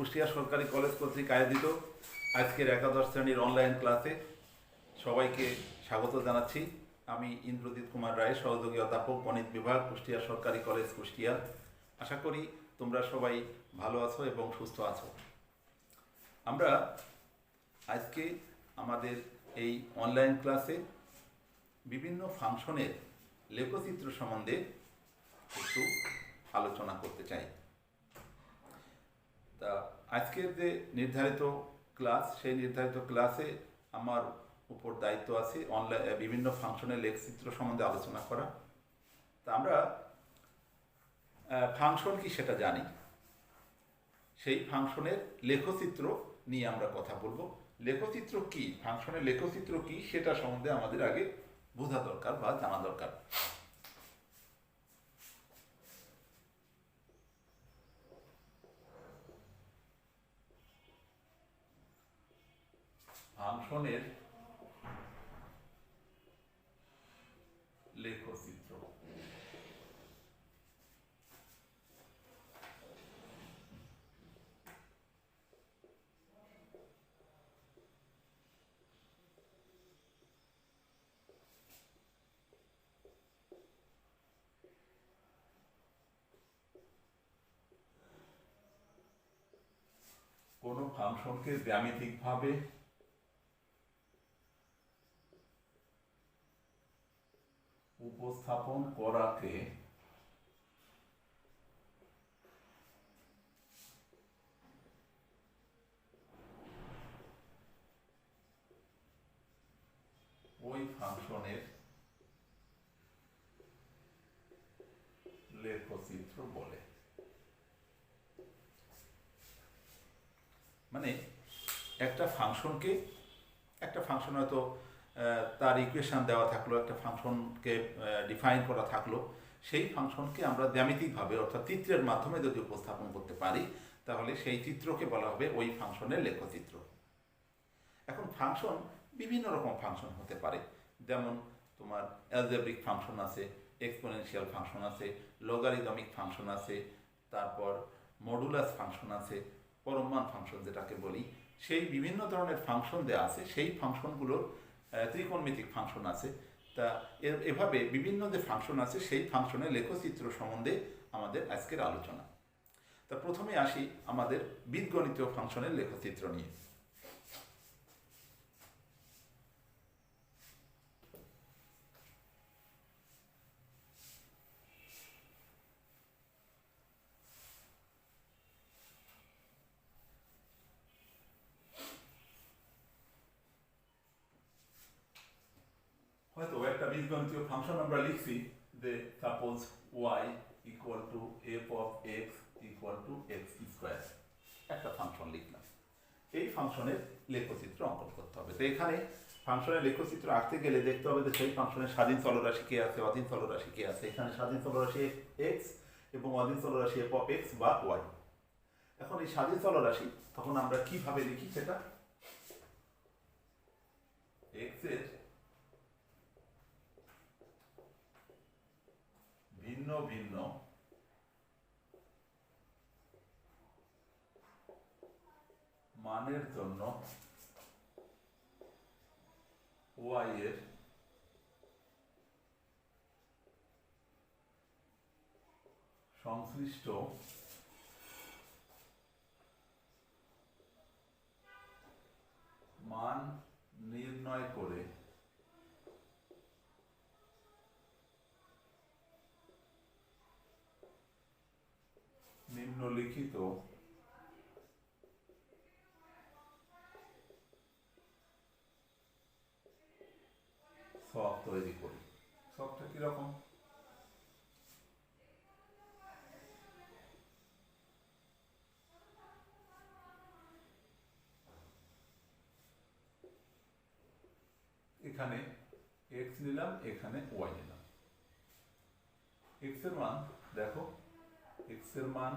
কুষ্টিয়া সরকারি কলেজ কর্তৃক আয়োজিত আজকের একাদশ শ্রেণীর অনলাইন ক্লাসে সবাইকে স্বাগত জানাচ্ছি। আমি ইন্দ্রজিৎ কুমার রায়, সহযোগী অধ্যাপক, গণিত বিভাগ, কুষ্টিয়া সরকারি কলেজ কুষ্টিয়া। আশা করি তোমরা সবাই ভালো আছো এবং সুস্থ আছো। আমরা আজকে আমাদের এই অনলাইন ক্লাসে বিভিন্ন ফাংশনের লেখচিত্র সম্বন্ধে একটু আলোচনা করতে চাই। তা আজকের যে নির্ধারিত ক্লাস, সেই নির্ধারিত ক্লাসে আমার উপর দায়িত্ব আছে অনলাইন বিভিন্ন ফাংশনের লেখচিত্র সম্বন্ধে আলোচনা করা। তা আমরা ফাংশন কি সেটা জানি, সেই ফাংশনের লেখচিত্র নিয়ে আমরা কথা বলবো। লেখচিত্র কি, ফাংশনের লেখচিত্র কি সেটা সম্বন্ধে আমাদের আগে বোঝা দরকার বা জানা দরকার। ফাংশনের লেখচিত্র। কোনো ফাংশনকে জ্যামিতিকভাবে উপস্থাপন করাকে ওই ফাংশনের লেখচিত্র বলে। মানে একটা ফাংশন হয়তো তার ইকুয়েশন দেওয়া থাকলো, একটা ফাংশনকে ডিফাইন করা থাকলো, সেই ফাংশনকে আমরা জ্যামিতিকভাবে অর্থাৎ চিত্রের মাধ্যমে যদি উপস্থাপন করতে পারি তাহলে সেই চিত্রকে বলা হবে ওই ফাংশনের লেখচিত্র। এখন ফাংশন বিভিন্ন রকম ফাংশন হতে পারে, যেমন তোমার অ্যালজেব্রিক ফাংশন আছে, এক্সপোনেনশিয়াল ফাংশন আছে, লগারিদমিক ফাংশন আছে, তারপর মডুলাস ফাংশন আছে, পরমমান ফাংশন যেটাকে বলি, সেই বিভিন্ন ধরনের ফাংশন দেওয়া আছে। সেই ফাংশনগুলোর ত্রিকোণমিতিক ফাংশন আছে। তা এভাবে বিভিন্ন যে ফাংশন আছে সেই ফাংশনের লেখচিত্র সম্বন্ধে আমাদের আজকের আলোচনা। তা প্রথমে আসি আমাদের বীজগণিতীয় ফাংশনের লেখচিত্র নিয়ে। হয়তো একটা বীজগণিতীয় ফাংশন আমরা লিখছি যে suppose y equal to F of x equal to x square, একটা ফাংশন লিখলাম। এই ফাংশনের লেখচিত্র অঙ্কন করতে হবে। তো এখানে ফাংশনের লেখচিত্র আঁকতে গেলে দেখতে হবে যে সেই ফাংশনের স্বাধীন চলরাশি কে আছে, অধীন চলরাশি কে আছে। এখানে স্বাধীন চলরাশি এক্স এবং অধীন চলরাশি এফ অফ এক্স বা ওয়াই। এখন এই স্বাধীন চলরাশি তখন আমরা কিভাবে লিখি সেটা, এক্স এর ভিন্ন ভিন্ন মানের জন্য ওয়াই এর সংশ্লিষ্ট মান নির্ণয় করে নিম্নলিখিত সফট তৈরি করি। সফটটা কিরকম? এখানে এক্স নিলাম, এখানে ওয়াই নিলাম। এক্স এর মান দেখো, এক্স এর মান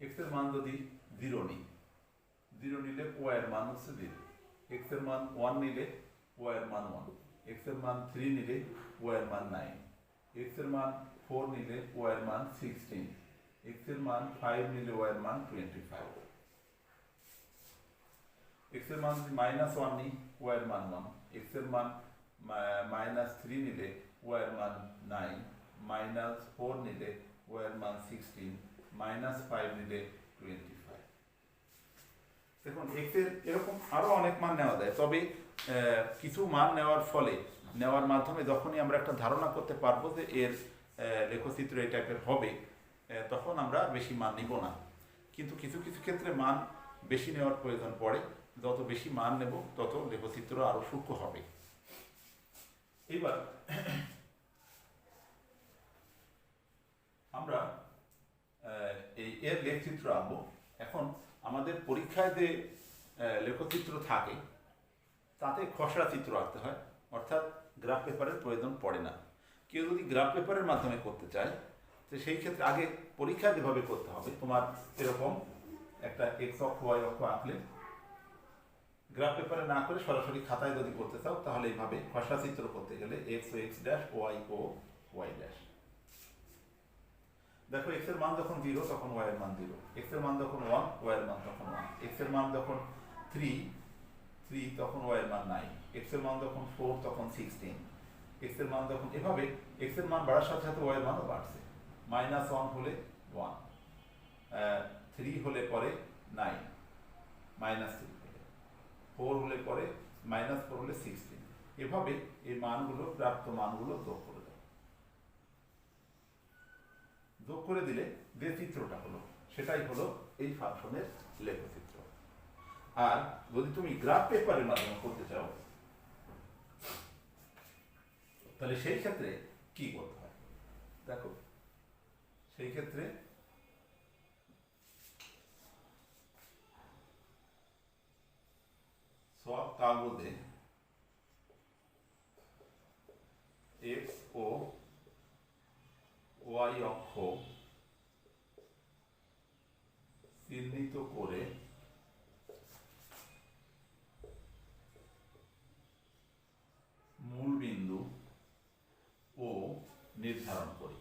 এক্স এর মান যদি 0 নিই, 0 নিলে ওয়াই এর মান হচ্ছে 0, এক্স এর মান 1 নিলে ওয়াই এর মান 1, এক্স এর মান 3 নিলে ওয়াই এর মান 9, এক্স এর মান 4 নিলে ওয়াই এর মান 16, এক্স এর মান 5 নিলে ওয়াই এর মান 25, এক্স এর মান যদি -1 নিই ওয়াই এর মান 1, এক্স এর মান -3 নিলে ওয়াই এর মান 9, -4 নিলে ওয়াই এর মান 16, -5 নিলে 25। দেখুন এক্স এর এরকম আরো অনেক মান নেওয়া যায়, তবে কিছু মান নেওয়ার মাধ্যমে যখনই আমরা একটা ধারণা করতে পারবো যে এর লেখচিত্র এই টাইপের হবে, তখন আমরা বেশি মান নিব না। কিন্তু কিছু কিছু ক্ষেত্রে মান বেশি নেওয়ার প্রয়োজন পড়ে, যত বেশি মান নেব তত লেখচিত্র আরো সূক্ষ্ম হবে। এবার আমরা এর লেখচিত্র আঁকবো। এখন আমাদের পরীক্ষায় যে লেখচিত্র থাকে তাতে খসড়া চিত্র আঁকতে হয়, অর্থাৎ গ্রাফ পেপারের প্রয়োজন পড়ে না। কেউ যদি গ্রাফ পেপারের মাধ্যমে করতে চায় তো সেই ক্ষেত্রে আগে পরীক্ষা যেভাবে করতে হবে, তোমার এরকম একটা এক্স অক্ষ ওয়াই অক্ষ আঁকলে, গ্রাফ পেপারে না করে সরাসরি খাতায় যদি করতে চাও তাহলে এইভাবে খসড়া চিত্র করতে গেলে এক্স ও এক্স ড্যাশ, ওয়াই ও ওয়াই ড্যাশ। দেখো এক্স এর মান যখন 0 তখন ওয়াই এর মান 0, এক্স এর মান যখন 1 ওয়াই এর মান তখন 1, এক্স এর মান যখন 3 তখন ওয়াই এর মান 9, এক্স এর মান যখন 4 তখন 16, এক্স এর মান যখন এভাবে এক্স এর মান বাড়ার সাথে সাথে ওয়াই এর মানও বাড়ছে। -1 হলে 1, 3 হলে পরে 9, -3 হলে 4 হলে পরে -4 হলে 16, এভাবে এই মানগুলো প্রাপ্ত মানগুলো যোগ করে দাও। যোগ করে দিলে যে চিত্রটা হলো সেটাই হলো এই ফাংশনের লেখচিত্র। আর যদি তুমি গ্রাফ পেপারের মাধ্যমে করতে চাও তাহলে সেই ক্ষেত্রে কি করতে হয় দেখো। সেই ক্ষেত্রে সব কাগজে এক্স ও ওয়াই অক্ষ চিহ্নিত করে মূল বিন্দু ও নির্ধারণ করি।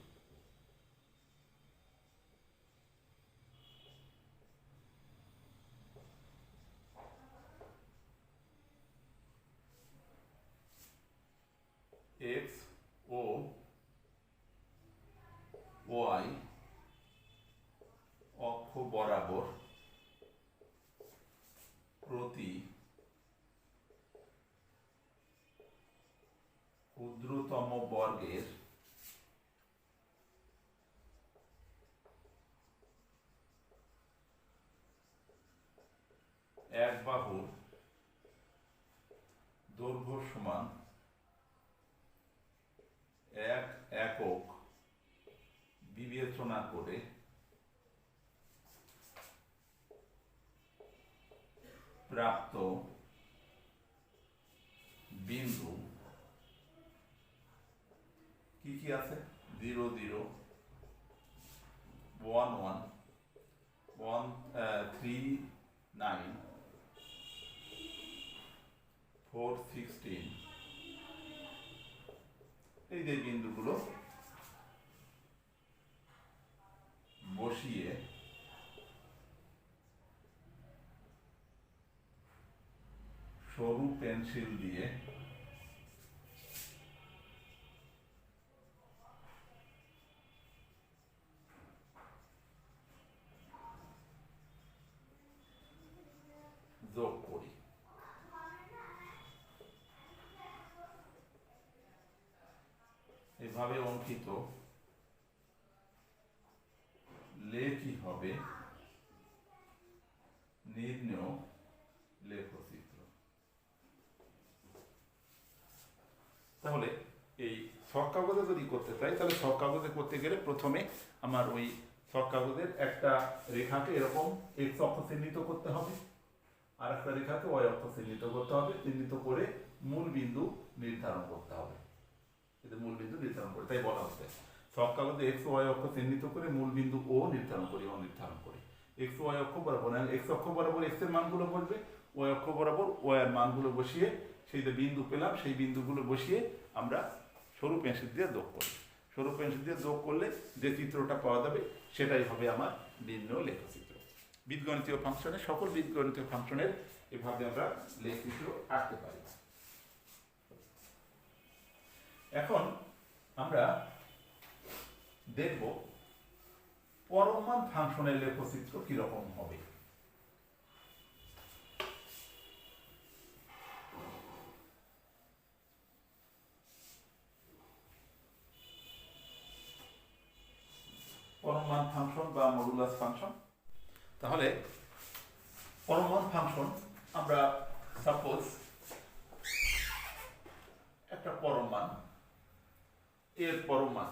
এক্স ও ওয়াই অক্ষ বরাবর প্রতি ক্ষুদ্রতম বর্গের এক বাহুর দৈর্ঘ্য সমান 1 একক বিবেচনা করে প্রাপ্ত বিন্দু কি কি আছে? 0 0, 1 1, 3 9, 4 16, এই যে বিন্দুগুলো বসিয়ে সরু পেন্সিল দিয়ে যোগ করি। এভাবে অঙ্কিত লেখই হবে নির্ণেয় লেখচিত্র। তাহলে এই ছক কাগজে যদি করতে চাই তাহলে ছক কাগজে করতে গেলে প্রথমে আমার ওই ছক কাগজের একটা রেখাকে এরকম এক্স অক্ষ চিহ্নিত করতে হবে, আর একটা রেখাকে ওয়াই অক্ষ চিহ্নিত করতে হবে, চিহ্নিত করে মূল বিন্দু নির্ধারণ করতে হবে। মূল বিন্দু নির্ধারণ করে তাই বলা হচ্ছে ছক কাগজে এক্স ওয়াই অক্ষ চিহ্নিত করে মূল বিন্দু ও নির্ধারণ করি। এক্স ওয়াই অক্ষ বরাবর এক্স অক্ষ বরাবর এক্স এর মানগুলো বসবে, ওয়াই অক্ষ বরাবর ওয়াই এর মানগুলো বসিয়ে সেই যে বিন্দু পেলাম সেই বিন্দুগুলো বসিয়ে আমরা সরু পেন্সিল দিয়ে যোগ করি। সরু পেন্সিল দিয়ে যোগ করলে যে চিত্রটা পাওয়া যাবে সেটাই হবে আমার নির্ণয় লেখচিত্র। বীজগণিতীয় ফাংশনে সকল বীজগণিতীয় ফাংশনের এভাবে আমরা লেখচিত্র আঁকতে পারি। এখন আমরা দেখব পরম মান ফাংশনের লেখচিত্র কিরকম হবে। পরম মান ফাংশন বা মডুলাস ফাংশন। তাহলে পরম মান ফাংশন আমরা সাপোজ একটা পরম মান, এর পরম মান,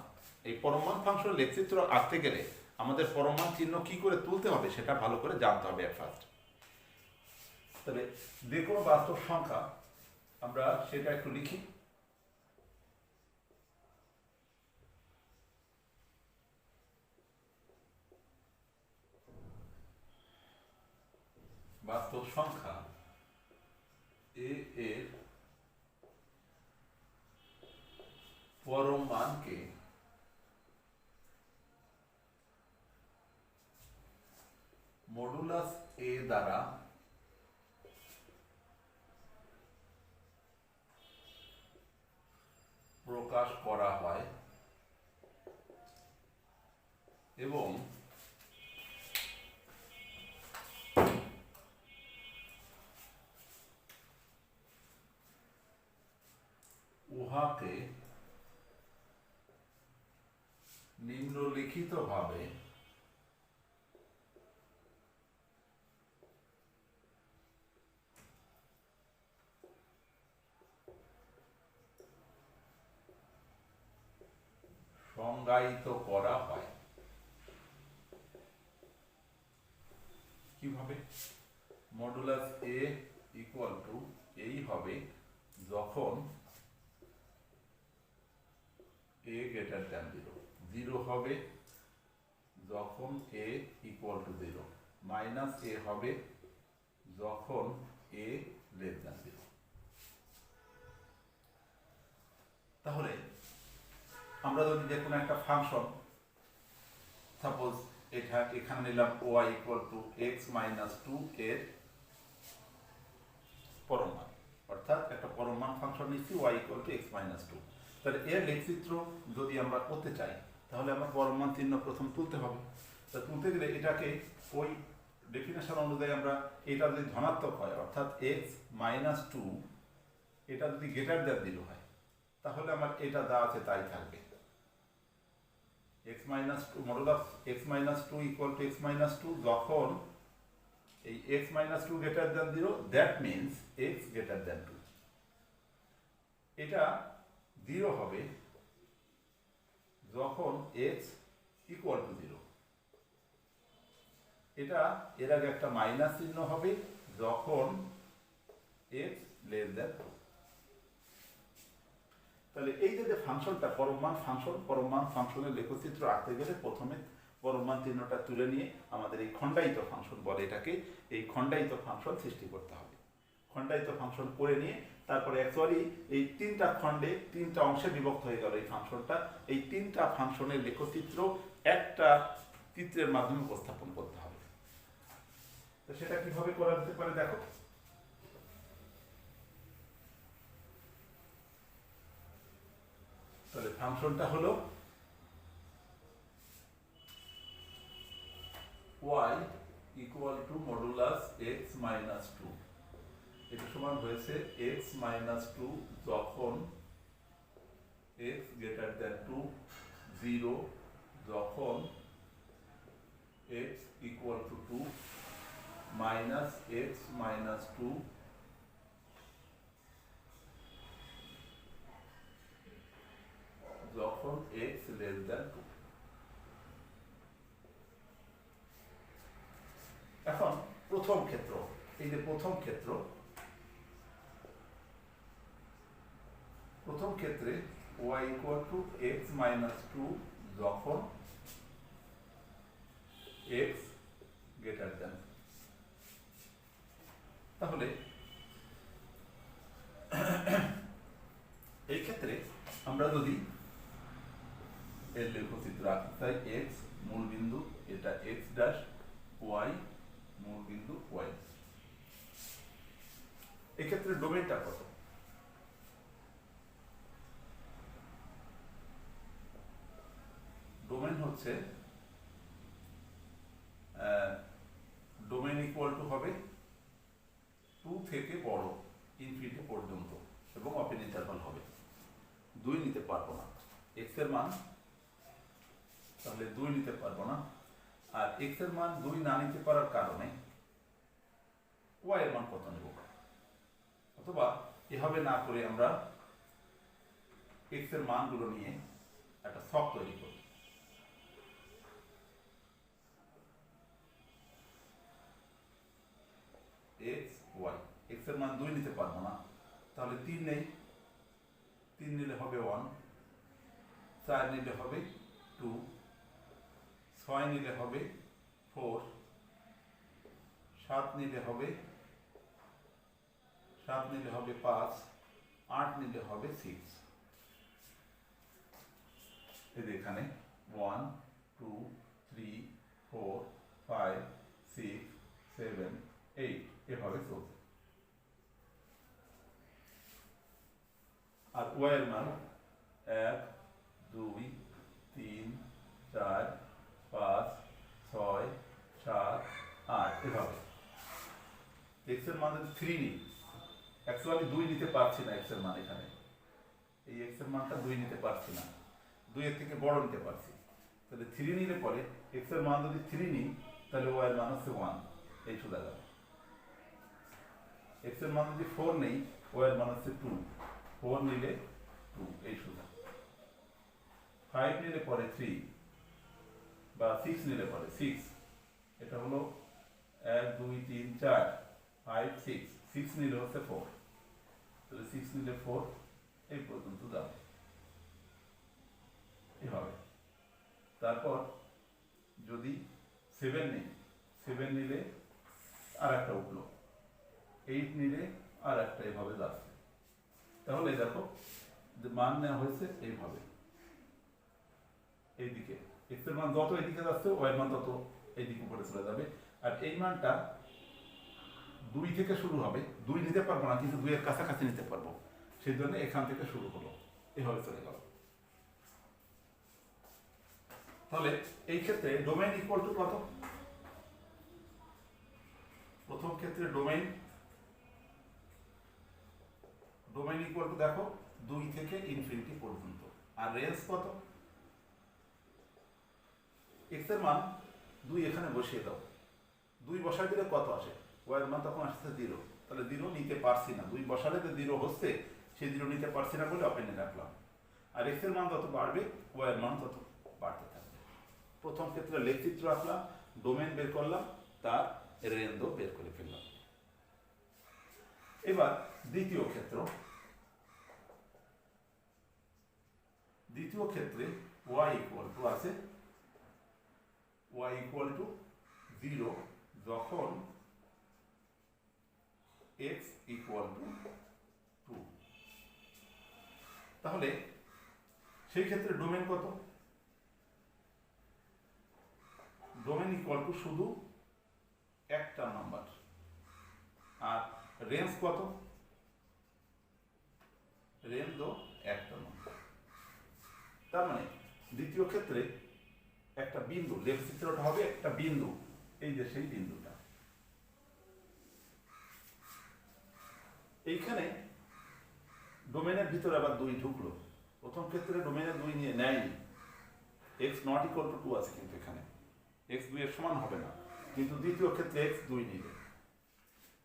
এই পরম মান ফাংশন লেখচিত্র আঁকতে গেলে আমাদের পরম মান চিহ্ন কি করে তুলতে হবে সেটা ভালো করে জানতে হবে ফার্স্ট। তবে যে কোনো বাস্তব সংখ্যা আমরা সেটা একটু লিখি। বাস্তব সংখ্যা এ এর পরম মানকে মডুলাস এ দ্বারা প্রকাশ করা হয় এবং উহাকে নিম্নলিখিতভাবে সংজ্ঞায়িত করা হয়। কিভাবে? মডুলাস এ ইকুয়াল টু এই হবে যখন এ গ্রেটার দ্যান 0, 0 হবে যখন এ ইকুয়াল টু 0, মাইনাস এ হবে যখন এ লেস দ্যান 0। তাহলে আমরা যদি যে কোনো একটা ফাংশন, সাপোজ এটা এখানে নিলাম y equal to x minus 2 এর পরম মান, অর্থাৎ একটা পরম মান ফাংশন নিচ্ছি y equal to x minus 2। তাহলে এর লেখচিত্র যদি আমরা করতে চাই তাহলে আমরা পরম মান চিহ্ন প্রথম তুলতে হবে। তা তুলতে গেলে এটাকে ওই ডেফিনেশন অনুযায়ী আমরা, এটা যদি ধনাত্মক হয় অর্থাৎ এক্স মাইনাস 2 এটা যদি গ্রেটার দ্যান 0 হয় তাহলে আমার এটা যা আছে তাই থাকবে। x minus 2 modulus x minus 2 equal to x minus 2 যখন এই x minus 2 greater than 0, that means x greater than 2। এটা 0 হবে যখন x equal to 0। এটা এর আগে একটা মাইনাস চিহ্ন হবে যখন x less than 2। তাহলে এই যে ফাংশনটা পরম মান ফাংশন, পরম মান ফাংশনের লেখচিত্র আঁকতে গেলে প্রথমে পরম মান চিহ্নটা তুলে নিয়ে আমাদের এই খণ্ডায়িত ফাংশন বলে এটাকে, এই খণ্ডায়িত ফাংশন সৃষ্টি করতে হবে। খণ্ডায়িত ফাংশন করে নিয়ে তারপরে অ্যাকচুয়ালি এই তিনটা খণ্ডে তিনটা অংশে বিভক্ত হয়ে গেল এই ফাংশনটা। এই তিনটা ফাংশনের লেখচিত্র একটা চিত্রের মাধ্যমে উপস্থাপন করতে হবে। তো সেটা কিভাবে করা যেতে পারে দেখো। তাহলে ফাংশনটা হলো y equal to modulus x minus 2। এটা সমান হয়েছে x মাইনাস 2 যখন x গ্রেটার দ্যান 2, 0 যখন x equal to 2, minus x minus 2 যখন x লেস দ্যান 2। এখন প্রথম ক্ষেত্র, এই যে প্রথম ক্ষেত্রে y equal to x minus 2 যখন x গ্রেটার দ্যান। তাহলে এই ক্ষেত্রে আমরা যদি তাই এক্স মূল বিন্দু, এটা এক্স ড্যাশ, ওয়াই মূল বিন্দু ওয়াই। এক্ষেত্রে ডোমেনটা কত? ডোমেন হচ্ছে ডোমেন ইকুয়াল টু হবে 2 থেকে বড় ইনফিনিটি পর্যন্ত এবং ওপেন ইন্টারভাল হবে। 2 নিতে পারবো না এক্স এর মান, তাহলে 2 নিতে পারবো না। আর এক্স এর মান 2 না নিতে পারার কারণে ওয়াই এর মান কত নেব? অথবা এভাবে না করে আমরা এক্স এর মানগুলো নিয়ে একটা ছক তৈরি করি। এক্স ওয়াই, এক্স এর মান 2 নিতে পারবো না, তাহলে 3 নেই, 3 নিলে হবে 1, 4 নিলে হবে 2, 6 নিলে হবে 4, 7 নিলে হবে 5, 8 নিলে হবে 6। এখানে 1 2 3 4 5 6 7 8 এভাবে চলছে। আর ওয়াই এর মান 1 2 3 4 5 6 7 8 এভাবে। এক্স এর মান যদি 3 নিই, অ্যাকচুয়ালি 2 নিতে পারছি না এক্স এর মান, এখানে এই এক্স এর মানটা 2 নিতে পারছি না, 2 এর থেকে বড় নিতে পারছি। তাহলে 3 নিলে পরে এক্স এর মান যদি 3 নিই, তাহলে ওয়াই এর মান হচ্ছে 1, এই সোজা গেল। এক্স এর মান যদি 4 নেই, ওয়াই এর মান হচ্ছে 2, 4 নিলে 2, এই সোজা। 5 নিলে পরে 3 বা 6 নিলে পরে 6, এটা হলো 1 2 3 4 5 6, 6 নিলে হচ্ছে 4, তাহলে 6 নিলে 4 এই পর্যন্ত যাবে এভাবে। তারপর যদি 7 নেই, 7 নিলে আর একটা উঠলো, 8 নিলে আর একটা, এভাবে যাচ্ছে। তাহলে দেখো যে মান নেওয়া হয়েছে এইভাবে, এইদিকে এক্স এর মান যত এদিকে যাচ্ছে ওয়াই এর মান তত এইদিকে উপরে চলে যাবে। আর এই মানটা 2 থেকে শুরু হবে, 2 নিতে পারবো না কিন্তু 2 এর কাছাকাছি নিতে পারবো, সেই জন্য এখান থেকে শুরু হলো, এভাবে চলে গেল। তাহলে এই ক্ষেত্রে ডোমেইন ইকুয়াল টু কত? প্রথম ক্ষেত্রে ডোমেইন ইকুয়াল টু দেখো 2 থেকে ইনফিনিটি পর্যন্ত। আর রেঞ্জ কত? এক্স এর মান 2 এখানে বসিয়ে দাও, 2 বসাই দিলে কত আসে? ওয়াই এর মান তখন আসছে 0, তাহলে 0 নিতে পারছি না, 2 বসালে যে 0 হচ্ছে, সেই 0 নিতে পারছি না বলে ওপেনে রাখলাম। আর এক্স এর মান যত বাড়বে ওয়াই এর মান তত বাড়তে থাকবে। প্রথম ক্ষেত্রে লেখচিত্র আঁকলাম, ডোমেন বের করলাম, তার রেঞ্জও বের করে ফেললাম। এবার দ্বিতীয় ক্ষেত্রে y ইকুয়াল টু আছে y ইকুয়াল টু 0 যখন x ইকুয়াল টু 2। তাহলে সেই ক্ষেত্রে ডোমেন কত? ডোমেন ইকুয়াল টু শুধু একটা নাম্বার। আর রেঞ্জ কত? রেঞ্জও একটা নাম্বার। তার মানে দ্বিতীয় ক্ষেত্রে একটা বিন্দু, লেখচিত্রটা হবে একটা বিন্দু, এই যে সেই বিন্দুটা। এইখানে ডোমেনের ভিতরে আবার 2 ঢুকলো। প্রথম ক্ষেত্রে ডোমেনে 2 নিয়ে নেয়নি, x নট ইকুয়াল টু 2 আছে, কিন্তু এখানে x 2 এর সমান হবে না, কিন্তু দ্বিতীয় ক্ষেত্রে x 2 নিবে।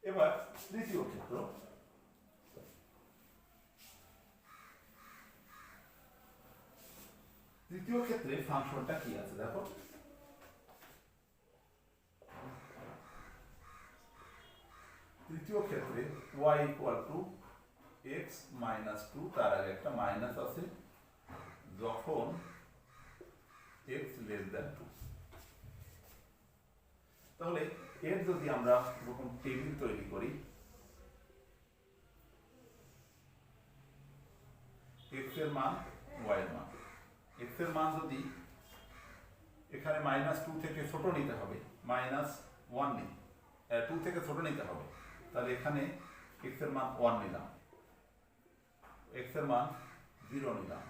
এবার তৃতীয় ক্ষেত্র, তৃতীয় ক্ষেত্রে ফাংশনটা কি আছে দেখো। তৃতীয় ক্ষেত্রে y equal to x minus 2, তার আগে একটা মাইনাস আছে, যখন x লেস দ্যান 2। তাহলে এর যদি আমরা এরকম টেবিল তৈরি করি, x এর মান, y এর মান, x এর মান যদি এখানে -2 থেকে ছোট নিতে হবে, -1 নিই, 2 থেকে ছোট নিতে হবে। তাহলে এখানে x এর মান 1 নিলাম, x এর মান 0 নিলাম,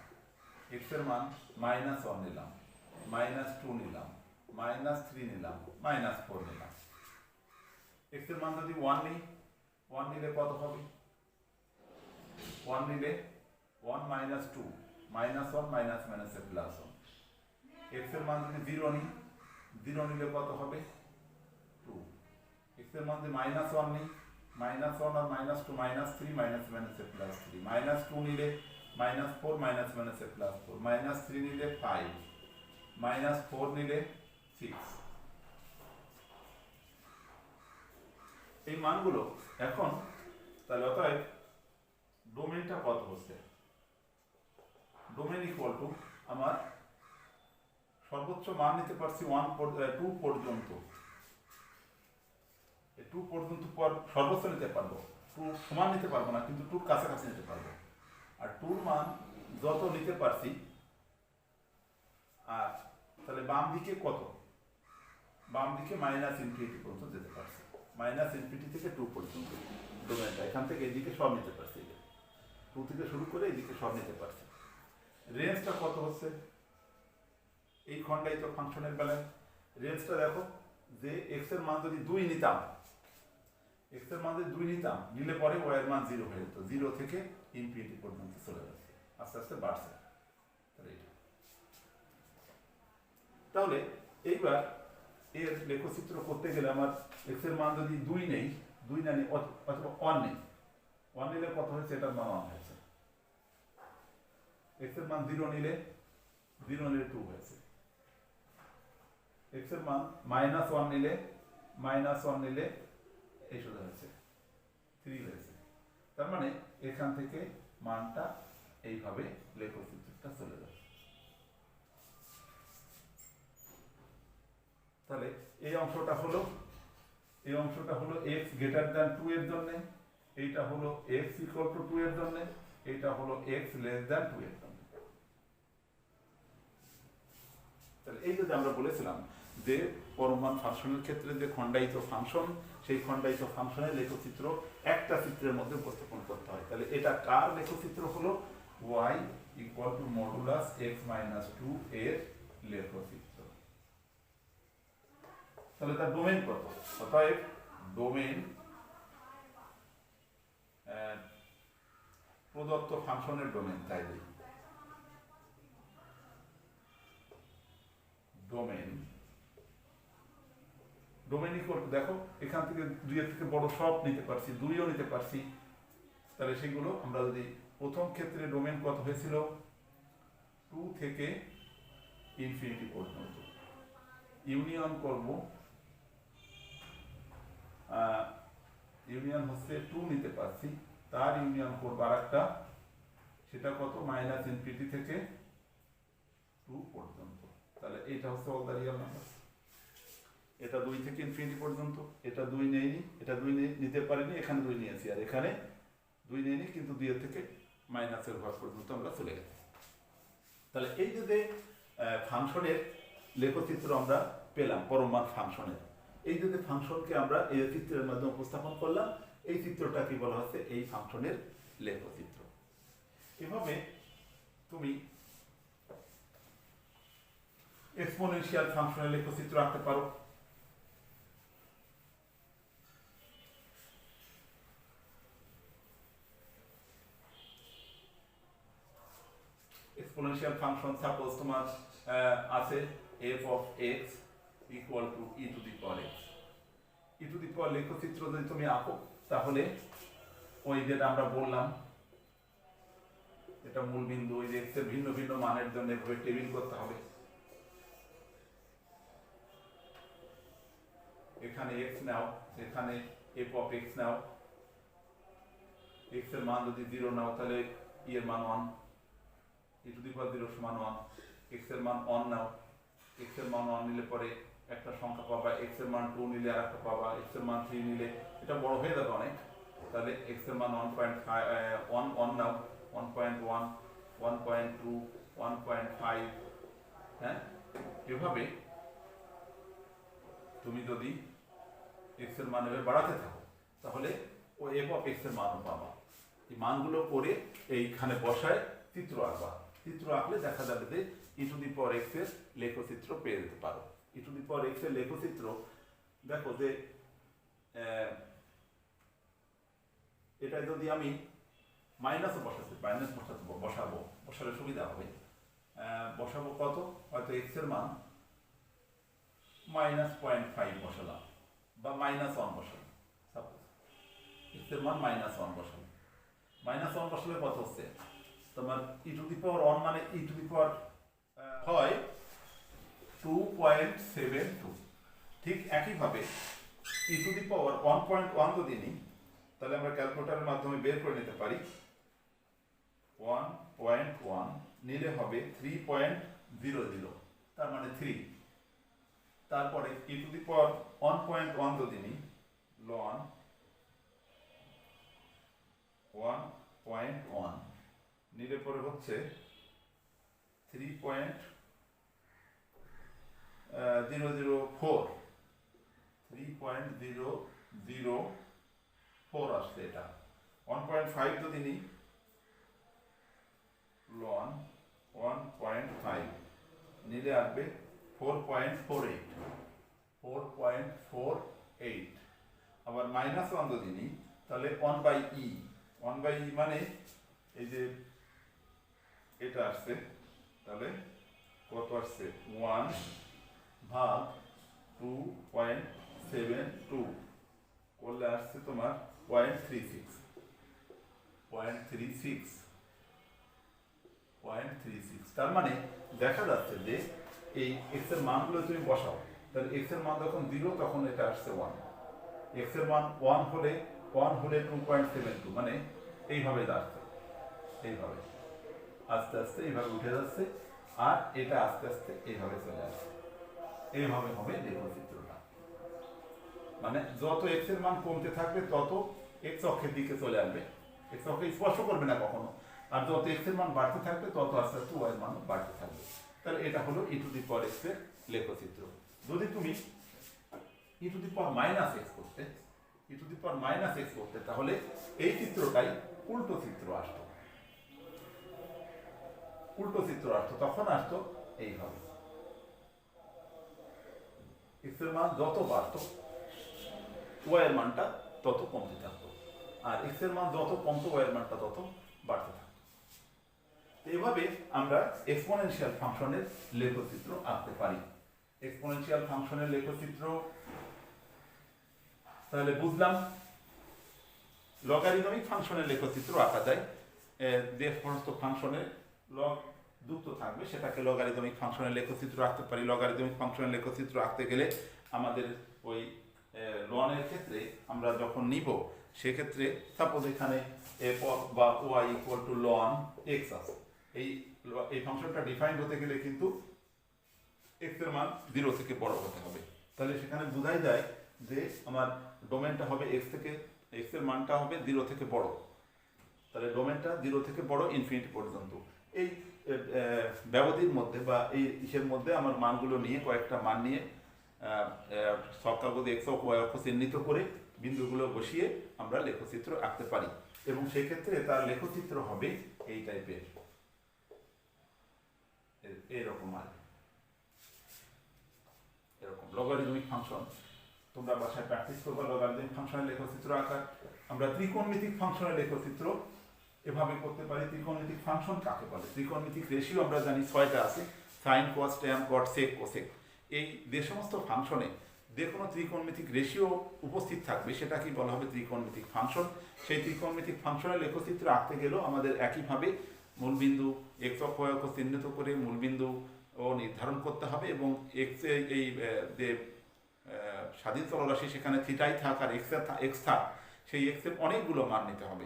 x এর মান -1 নিলাম, -2 নিলাম, -3 নিলাম, -4 নিলাম। x এর মান যদি 1 নিই, 1 নিলে কত হবে? 1 নিলে 1 - 2 -1 -1 +1। x এর মান যদি 0 নিই, 0 নিলে কত হবে? 2। x এর মান যদি -1 নিই, -1 আর -2 -3 -1 +3, -2 নিলে -4 -1 +4, -3 নিলে 5, -4 নিলে 6। এই মানগুলো এখন তাহলে অতএব ডোমেনটা কত হচ্ছে? ডোমেন ইকুয়াল টু আমার সর্বোচ্চ মান নিতে পারছি 2 পর্যন্ত, 2 পর্যন্ত সর্বোচ্চ নিতে পারবো, 2 সমান নিতে পারবো না, কিন্তু 2 কাছাকাছি নিতে পারবো। আর 2 মান যত নিতে পারছি, আর তাহলে বাম দিকে কত? বাম দিকে -∞ পর্যন্ত যেতে পারছি, -∞ থেকে 2 পর্যন্ত ডোমেনটা, এখান থেকে এদিকে সব নিতে পারছি, 2 থেকে শুরু করে এদিকে সব নিতে পারছি। রেঞ্জটা কত হচ্ছে এই খণ্ডায়িত ফাংশনের বেলায়? রেঞ্জটা দেখো যে x এর মান যদি 2 নিতাম, x এর মান যদি 2 নিতাম, নিলে পরে y এর মান 0 হয়ে যেত, 0 থেকে ইনফিনিটি পর্যন্ত চলে যাচ্ছে, আস্তে আস্তে বাড়ছে। তাহলে এইবার এর লেখচিত্র করতে গেলে আমার x এর মান যদি 2 নেই, 2 না নিই, অথবা 1 নেই, 1 নিলে কত হয়েছে? এটার মান 1 হয়েছে। x এর মান 0 নিলে, 0 নিলে 2 হয়েছে। x এর মান -1 নিলে, -1 নিলে এই সোজা হয়েছে, 3 হয়েছে। তার মানে এখান থেকে মানটা এইভাবে লেখচিত্রটা চলে যাবে। তাহলে এই অংশটা হলো x greater than 2 এর জন্য, এইটা হলো x equal to 2 এর জন্য, এইটা হলো x less than 2 এর জন্য। তাহলে এই যে আমরা বলেছিলাম যে পরমাণু ফাংশনের ক্ষেত্রে যে খণ্ডায়িত ফাংশন, সেই খণ্ডায়িত ফাংশনের লেখচিত্র একটা চিত্রের মধ্যে উপস্থাপন করতে হয়। তাহলে এটা কার লেখচিত্র হলো? y equal to modulus x - 2 এর লেখচিত্র। তাহলে তার ডোমেন কত? অতএব ডোমেন প্রদত্ত ফাংশনের ডোমেন, তাই দিই ডোমেন ইকুয়াল টু, দেখো এখান থেকে 2 এর থেকে বড় সব নিতে পারছি, 2ও নিতে পারছি। তাহলে সেগুলো আমরা যদি প্রথম ক্ষেত্রে ডোমেন কত হয়েছিল? 2 থেকে ইনফিনিটি পর্যন্ত। ইউনিয়ন করব, ইউনিয়ন হচ্ছে 2 নিতে পারছি, তার ইউনিয়ন করবো আরেকটা, সেটা কত? -∞ থেকে 2 পর্যন্ত। তাহলে এটা হচ্ছে অল দ্য রিয়েল নাম্বার। এটা 2 থেকে ইনফিনিটি পর্যন্ত, এটা 2 নেইনি, এটা 2 নিতে পারিনি, এখানে 2 নিয়েছি, আর এখানে 2 নেইনি, কিন্তু 2 এর থেকে মাইনাসের ঘর পর্যন্ত আমরা চলে গেছি। তাহলে এই যে ফাংশনের লেখচিত্র আমরা পেলাম, পরমাণু ফাংশনের, এই যে ফাংশনকে আমরা এই চিত্রের মাধ্যমে উপস্থাপন করলাম, এই চিত্রটা কি বলা হচ্ছে? এই ফাংশনের লেখচিত্র। এভাবে তুমি এক্সপোনেনশিয়াল ফাংশনের লেখচিত্র আঁকতে পারো। এক্সপোনেনশিয়াল ফাংশন সাপোজ তোমার আছে f of x equal to e to the power x। e to the power লেখচিত্র যদি তুমি আঁকো, তাহলে ওই যেটা আমরা বললাম, এটা মূল বিন্দু, ওই যে x এর ভিন্ন ভিন্ন মানের জন্য এভাবে টেবিল করতে হবে। এখানে x নাও, এখানে f of x now, x এর মান যদি 0 নাও, তাহলে e এর মান 1, e to the power 0 সমান 1। x এর মান 1 নাও, x এর মান 1 নিলে পরে একটা সংখ্যা পাবা, x এর মান 2 নিলে আরেকটা পাবা, x এর মান 3 নিলে এটা বড় হয়ে যাবে অনেক। তাহলে x এর মান 1 নাও, 1.1, 1.2, 1.5, হ্যাঁ, এভাবে তুমি যদি এক্স এর মান এভাবে বাড়াতে থাকো তাহলে ও এফ অফ এক্স এর মানও পাবা। এই মানগুলো করে এইখানে বসায় চিত্র আঁকবা। চিত্র আঁকলে দেখা যাবে যে ই টু দি পাওয়ার এক্স এর লেখচিত্র পেয়ে যেতে পারো। ই টু দি পাওয়ার এক্স এর লেখচিত্র দেখো যে এটাই যদি আমি মাইনাসও বসালে সুবিধা হবে। বসাবো কত, হয়তো এক্স এর মান -0.5 বসালাম বা -1 বসালাম। সাপোজ এক্স এর মান -1 বসালাম। -1 বসালে কত হচ্ছে তোমার ই টু দি পাওয়ার 1 মানে ই টু দি পাওয়ার হয় 2.72। ঠিক একইভাবে ই টু দি পাওয়ার 1.1 যদি নিই তাহলে আমরা ক্যালকুলেটরের মাধ্যমে বের করে নিতে পারি। 1.1 নিলে হবে 3.00, তার মানে 3। তারপরে ই টু দি পাওয়ার 1.1 যদি নিই, ln 1.1 নিলে পরে হচ্ছে 3.004 আসছে এটা। 1.5 যদি নিই, ln 1.5 নিলে আসবে 4.48। আবার -1 যদি নিই তাহলে 1/e মানে এই যে এটা আসছে, তাহলে কত আসছে 1/2.72 করলে আসছে তোমার 0.36। তার মানে দেখা যাচ্ছে যে এই এক্স এর মানগুলো তুমি বসাও, তাহলে এক্স এর মান যখন 0 তখন এটা আসছে 1। এক্স এর মান 1 হলে 2.72 মানে এইভাবে যাচ্ছে, এইভাবে আস্তে আস্তে এইভাবে উঠে যাচ্ছে, আর এটা আস্তে আস্তে এইভাবে চলে আসছে। এইভাবে হবে লেখচিত্রটা। মানে যত এক্স এর মান কমতে থাকবে তত এক্স অক্ষের দিকে চলে আসবে, এক্স অক্ষে স্পর্শ করবে না কখনো। আর যত এক্স এর মান বাড়তে থাকবে তত আস্তে আস্তে ওয়াই এর মান বাড়তে থাকবে। তাহলে এটা হলো ই টু দি পাওয়ার এক্স এর লেখচিত্র। যদি তুমি ই টু দি পাওয়ার -x করতে তাহলে এই চিত্রটাই উল্টো চিত্র আসতো। তখন আসতো এইভাবে, এক্স এর মান যত বাড়তো ওয়াই এর মানটা তত কমতে থাকতো, আর এক্স এর মান যত কমতো ওয়াই এর মানটা তত বাড়তে থাকতো। এইভাবে আমরা এক্সপোনেনশিয়াল ফাংশনের লেখচিত্র আঁকতে পারি। এক্সপোনেনশিয়াল ফাংশনের লেখচিত্র তাহলে বুঝলাম। লগারিদমিক ফাংশনের লেখচিত্র আঁকা যায়। যে সমস্ত ফাংশনের লগ যুক্ত থাকবে সেটাকে লগারিদমিক ফাংশনের লেখচিত্র আঁকতে পারি। লগারিদমিক ফাংশনের লেখচিত্র আঁকতে গেলে আমাদের ওই লনের ক্ষেত্রে আমরা যখন নিব সেক্ষেত্রে সাপোজ এখানে এফ বা ওয়াই ইকুয়াল টু লন এক্স আছে। এই ফাংশনটা ডিফাইন্ড হতে গেলে কিন্তু এক্স এর মান 0 থেকে বড় হতে হবে। তাহলে সেখানে বোঝাই যায় যে আমার ডোমেনটা হবে এক্স এর মানটা হবে 0 থেকে বড়। তাহলে ডোমেনটা 0 থেকে বড় ইনফিনিটি পর্যন্ত। এই ব্যবধির মধ্যে বা এই ইসের মধ্যে আমার মানগুলো নিয়ে কয়েকটা মান নিয়ে সবকাগজে এক্স অক্ষ ওয়াই অক্ষ চিহ্নিত করে বিন্দুগুলো বসিয়ে আমরা লেখচিত্র আঁকতে পারি। এবং সেই ক্ষেত্রে তার লেখচিত্র হবে এই টাইপের, এরকম লগারিদমিক ফাংশন। তোমরা বাসায় প্র্যাকটিস করবে লগারিদমিক ফাংশনের লেখচিত্র আঁকার। আমরা ত্রিকোণমিতিক ফাংশনের লেখচিত্র এভাবে করতে পারি। ত্রিকোণমিতিক ফাংশন কাকে বলে? ত্রিকোণমিতিক রেশিও আমরা জানি 6টা আছে, sine cos tan cot sec cosec. এই যে সমস্ত ফাংশনে যে কোনো ত্রিকোণমিতিক রেশিও উপস্থিত থাকবে সেটাকে বলা হবে ত্রিকোণমিতিক ফাংশন। সেই ত্রিকোণমিতিক ফাংশনের লেখচিত্র আঁকতে গেলেও আমাদের একইভাবে মূলবিন্দু এক্স অক্ষ ওয়াই অক্ষ চিহ্নিত করে মূলবিন্দু ও নির্ধারণ করতে হবে এবং এক্স এই যে স্বাধীন চলরাশি সেখানে থিটাই থাক আর এক্স থাক, সেই এক্সের অনেকগুলো মান নিতে হবে।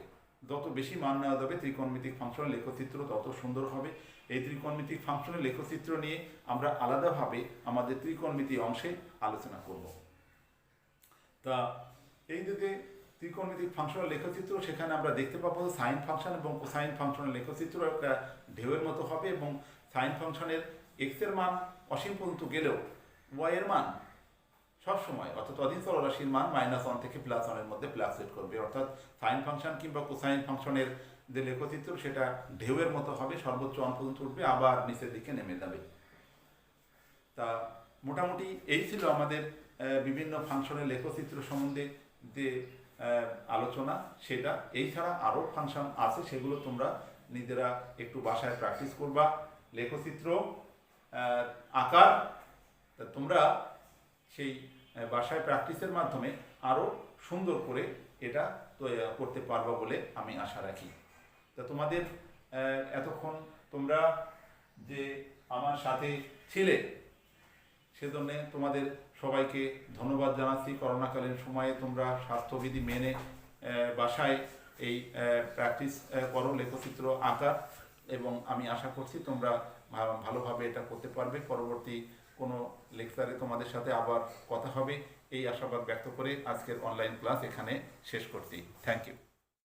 যত বেশি মান নেওয়া যাবে ত্রিকোণমিতিক ফাংশনের লেখচিত্র তত সুন্দর হবে। এই ত্রিকোণমিতিক ফাংশনের লেখচিত্র নিয়ে আমরা আলাদাভাবে আমাদের ত্রিকোণমিতি অংশে আলোচনা করব। তা এই যে ত্রিকোণমিতিক ফাংশনের লেখচিত্র সেখানে আমরা দেখতে পাবো সাইন ফাংশন এবং কোসাইন ফাংশনের লেখচিত্র একটা ঢেউয়ের মতো হবে এবং সাইন ফাংশনের এক্স এর মান অসীম পর্যন্ত গেলেও ওয়াই এর মান সবসময় অর্থাৎ অধীন চলরাশির রাশির মান -1 থেকে +1 মধ্যে ফ্লাকচুয়েট করবে, অর্থাৎ সাইন ফাংশন কিংবা কোসাইন ফাংশনের যে লেখচিত্র সেটা ঢেউয়ের মতো হবে, সর্বোচ্চ অন পর্যন্ত উঠবে আবার নিচের দিকে নেমে যাবে। তা মোটামুটি এই ছিল আমাদের বিভিন্ন ফাংশনের লেখচিত্র সম্বন্ধে যে আলোচনা, সেটা এই ছাড়া আরও ফাংশন আছে, সেগুলো তোমরা নিজেরা একটু বাসায় প্র্যাকটিস করবা। লেখচিত্র আকার তোমরা সেই বাসায় প্র্যাকটিসের মাধ্যমে আরও সুন্দর করে এটা তৈরি করতে পারবা বলে আমি আশা রাখি। তা তোমাদের এতক্ষণ তোমরা যে আমার সাথে ছিলে সেজন্য তোমাদের সবাইকে ধন্যবাদ জানাচ্ছি। করোনাকালীন সময়ে তোমরা স্বাস্থ্যবিধি মেনে বাসায় এই প্র্যাকটিস করো লেখচিত্র আঁকা, এবং আমি আশা করছি তোমরা ভালোভাবে এটা করতে পারবে। পরবর্তী কোনো লেকচারে তোমাদের সাথে আবার কথা হবে এই আশাবাদ ব্যক্ত করে আজকের অনলাইন ক্লাস এখানে শেষ করছি। Thank you.